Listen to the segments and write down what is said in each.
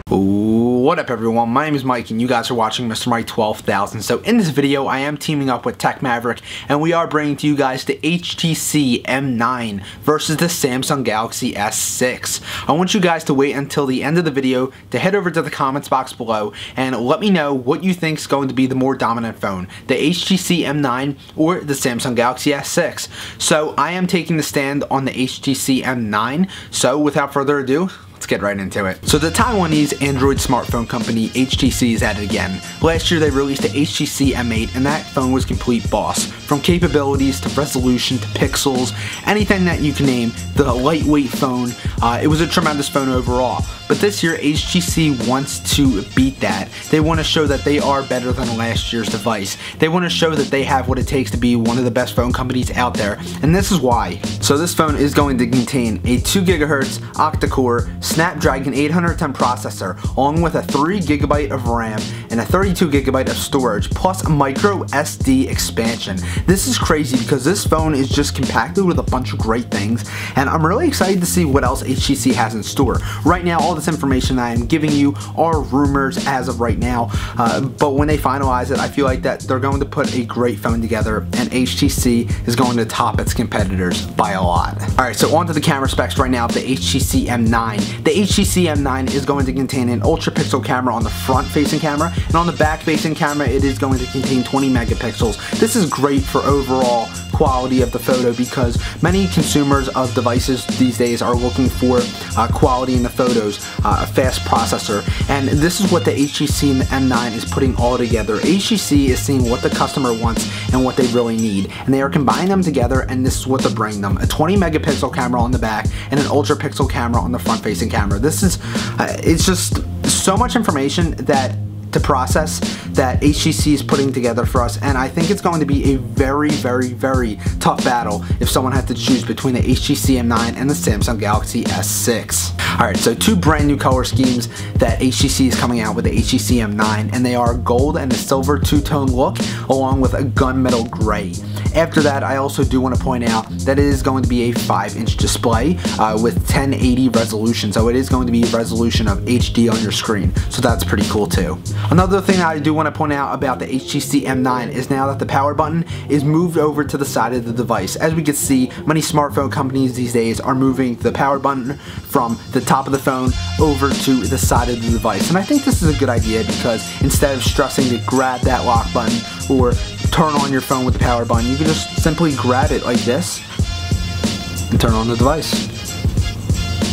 What up everyone, my name is Mike and you guys are watching Mr. Mike 12,000. So in this video I am teaming up with Tech Maverick and we are bringing to you guys the HTC M9 versus the Samsung Galaxy S6. I want you guys to wait until the end of the video to head over to the comments box below and let me know what you think is going to be the more dominant phone, the HTC M9 or the Samsung Galaxy S6. So I am taking the stand on the HTC M9, so without further ado, let's get right into it. So the Taiwanese Android smartphone company HTC is at it again. Last year they released the HTC M8 and that phone was complete boss. From capabilities to resolution to pixels, anything that you can name, the lightweight phone, it was a tremendous phone overall. But this year HTC wants to beat that. They want to show that they are better than last year's device. They want to show that they have what it takes to be one of the best phone companies out there, and this is why. So this phone is going to contain a 2 GHz octa-core Snapdragon 810 processor, along with a 3 GB of RAM and a 32 GB of storage, plus a micro SD expansion. This is crazy because this phone is just compacted with a bunch of great things, and I'm really excited to see what else HTC has in store. Right now, all this information that I am giving you are rumors as of right now, but when they finalize it, I feel like that they're going to put a great phone together, and HTC is going to top its competitors by a lot. Alright, so on to the camera specs right now of the HTC M9. The HTC M9 is going to contain an ultra pixel camera on the front facing camera, and on the back facing camera it is going to contain 20 megapixels. This is great for overall quality of the photo because many consumers of devices these days are looking for quality in the photos, a fast processor, and this is what the HTC M9 is putting all together. HTC is seeing what the customer wants and what they really need, and they are combining them together, and this is what they're bringing them: a 20 megapixel camera on the back and an ultra pixel camera on the front facing camera. This is it's just so much information that to process that HTC is putting together for us, and I think it's going to be a very tough battle if someone had to choose between the HTC M9 and the Samsung Galaxy S6. Alright, so two brand new color schemes that HTC is coming out with the HTC M9, and they are gold and a silver two-tone look along with a gunmetal gray. After that, I also do want to point out that it is going to be a 5-inch display with 1080 resolution, so it is going to be a resolution of HD on your screen, so that's pretty cool too. Another thing that I do want to point out about the HTC M9 is now that the power button is moved over to the side of the device. As we can see, many smartphone companies these days are moving the power button from the top of the phone over to the side of the device, and I think this is a good idea because instead of stressing to grab that lock button or turn on your phone with the power button, you can just simply grab it like this and turn on the device.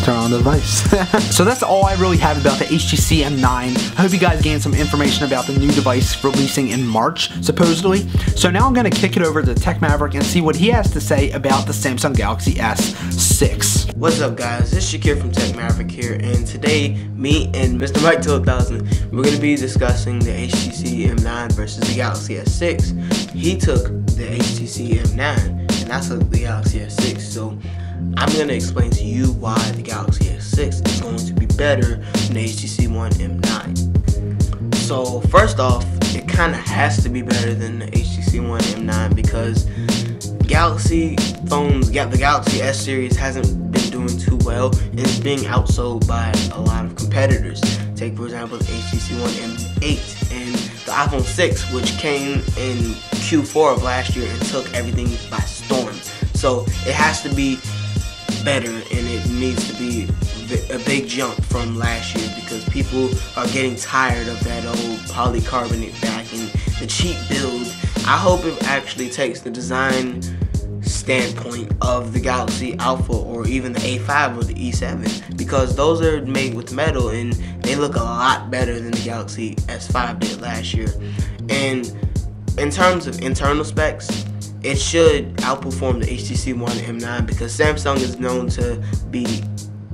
Turn on the device. So that's all I really have about the HTC M9. I hope you guys gained some information about the new device releasing in March, supposedly. So now I'm going to kick it over to Tech Maverick and see what he has to say about the Samsung Galaxy S6. What's up guys, it's Shakir from Tech Maverick here, and today me and Mr. Mike 12,000, we're going to be discussing the HTC M9 versus the Galaxy S6. He took the HTC M9 and I took the Galaxy S6, so I'm going to explain to you why the Galaxy S6 is going to be better than the HTC One M9. So first off, it kind of has to be better than the HTC One M9 because Galaxy phones, the Galaxy S series hasn't been doing too well and is being outsold by a lot of competitors. Take for example the HTC One M8 and the iPhone 6, which came in Q4 of last year and took everything by storm. So it has to be better, and it needs to be a big jump from last year because people are getting tired of that old polycarbonate back and the cheap build. I hope it actually takes the design standpoint of the Galaxy Alpha or even the A5 or the E7 because those are made with metal and they look a lot better than the Galaxy S5 did last year. And in terms of internal specs, it should outperform the HTC One M9 because Samsung is known to be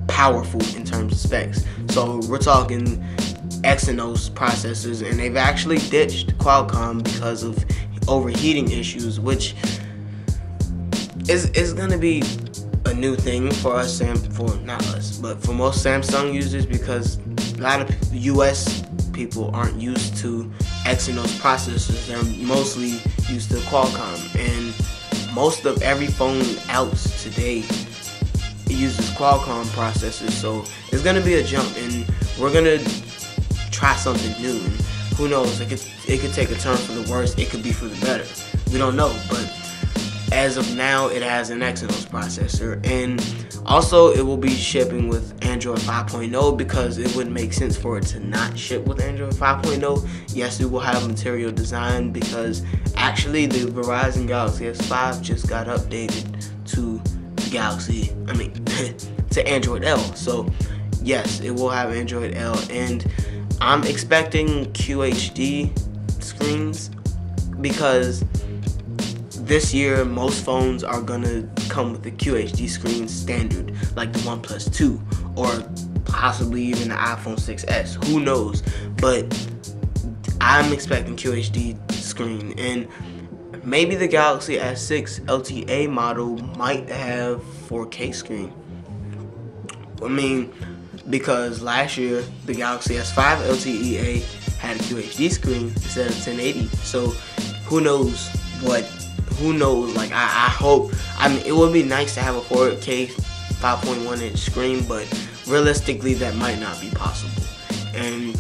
powerful in terms of specs. So we're talking Exynos processors, and they've actually ditched Qualcomm because of overheating issues, which is going to be a new thing for us, not us, but for most Samsung users because a lot of US people aren't used to Exynos processors. They're mostly used to Qualcomm, and most of every phone out today uses Qualcomm processors, so it's gonna be a jump, and we're gonna try something new. And who knows? It could take a turn for the worse. It could be for the better. We don't know, but as of now, it has an Exynos processor, and also it will be shipping with Android 5.0 because it wouldn't make sense for it to not ship with Android 5.0. Yes, it will have material design because actually the Verizon Galaxy S5 just got updated to to Android L. So yes, it will have Android L, and I'm expecting QHD screens because this year most phones are gonna come with the QHD screen standard, like the OnePlus 2 or possibly even the iPhone 6s. Who knows? But I'm expecting QHD screen, and maybe the Galaxy S6 LTA model might have 4K screen. I mean, because last year the Galaxy S5 LTEA had a QHD screen instead of 1080. So who knows what? Who knows? Like I hope. I mean, it would be nice to have a 4K 5.1-inch screen, but realistically, that might not be possible. And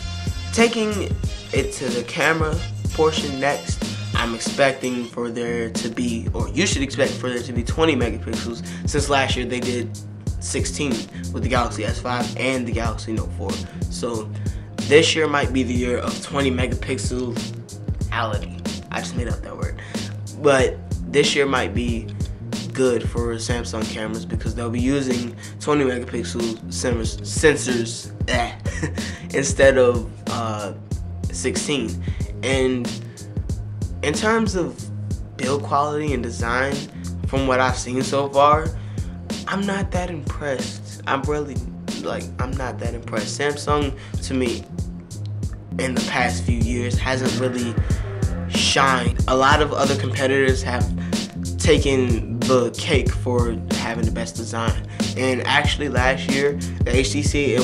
taking it to the camera portion next, I'm expecting for there to be, or you should expect for there to be 20 megapixels, since last year they did 16 with the Galaxy S5 and the Galaxy Note 4. So this year might be the year of 20 megapixelity. I just made up that word. But this year might be good for Samsung cameras because they'll be using 20 megapixel sensors instead of 16. And in terms of build quality and design, from what I've seen so far, I'm not that impressed. I'm not that impressed. Samsung, to me, in the past few years, hasn't really shined. A lot of other competitors have taken the cake for having the best design. And actually last year, the HTC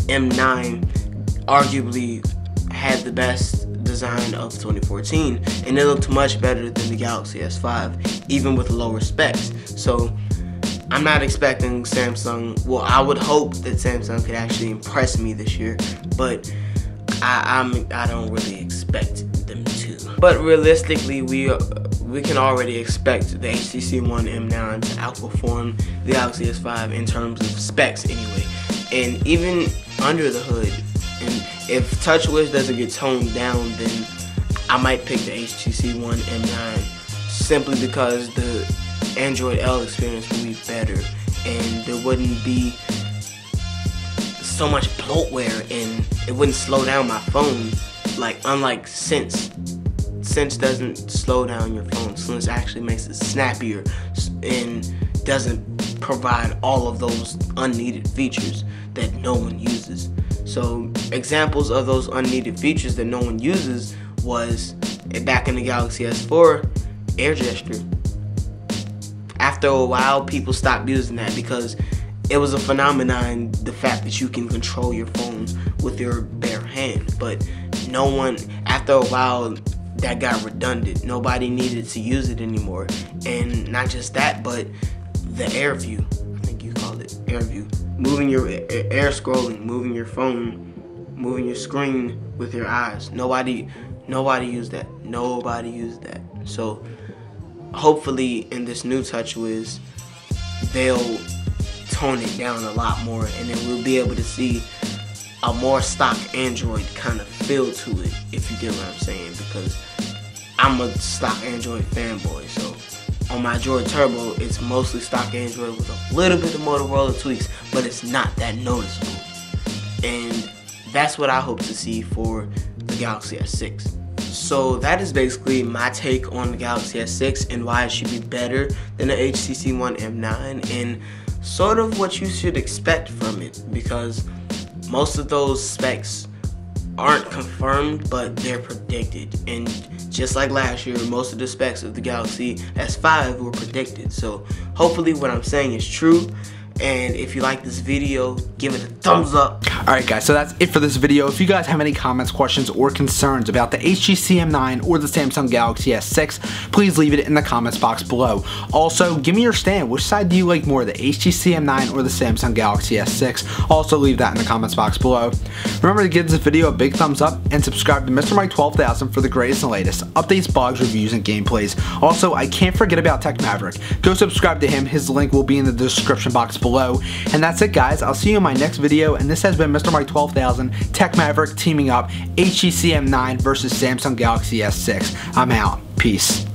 M9 arguably had the best design of 2014, and it looked much better than the Galaxy S5, even with lower specs. So I'm not expecting Samsung, well, I would hope that Samsung could actually impress me this year, but I don't really expect them to. But realistically, we can already expect the HTC One M9 to outperform the Galaxy S5 in terms of specs anyway. And even under the hood, and if TouchWiz doesn't get toned down, then I might pick the HTC One M9 simply because the Android L experience will be better and there wouldn't be so much bloatware and it wouldn't slow down my phone, like unlike Sense. Sense doesn't slow down your phone. Sense actually makes it snappier and doesn't provide all of those unneeded features that no one uses. So examples of those unneeded features that no one uses was back in the Galaxy S4, air gesture. After a while, people stopped using that because it was a phenomenon, the fact that you can control your phone with your bare hand. But no one, after a while, that got redundant. Nobody needed to use it anymore. And not just that, but the air view. I think you called it air view. Moving your air scrolling, moving your phone, moving your screen with your eyes. Nobody used that. Nobody used that. So hopefully in this new TouchWiz, they'll tone it down a lot more, and then we'll be able to see a more stock Android kind of feel to it, if you get what I'm saying, because I'm a stock Android fanboy. So on my Droid Turbo, it's mostly stock Android with a little bit of Motorola tweaks, but it's not that noticeable. And that's what I hope to see for the Galaxy S6. So that is basically my take on the Galaxy S6 and why it should be better than the HTC One M9, and sort of what you should expect from it, because most of those specs aren't confirmed, but they're predicted. And just like last year, most of the specs of the Galaxy S5 were predicted. So hopefully what I'm saying is true. And if you like this video, give it a thumbs up. Alright guys, so that's it for this video. If you guys have any comments, questions, or concerns about the HTC M9 or the Samsung Galaxy S6, please leave it in the comments box below. Also, give me your stand. Which side do you like more, the HTC M9 or the Samsung Galaxy S6? Also leave that in the comments box below. Remember to give this video a big thumbs up and subscribe to Mr. Mike 12,000 for the greatest and latest updates, blogs, reviews, and gameplays. Also, I can't forget about Tech Maverick. Go subscribe to him. His link will be in the description box below. And that's it guys. I'll see you in my next video, and this has been Mr. Mike 12,000, Tech Maverick teaming up HTC M9 versus Samsung Galaxy S6. I'm out. Peace.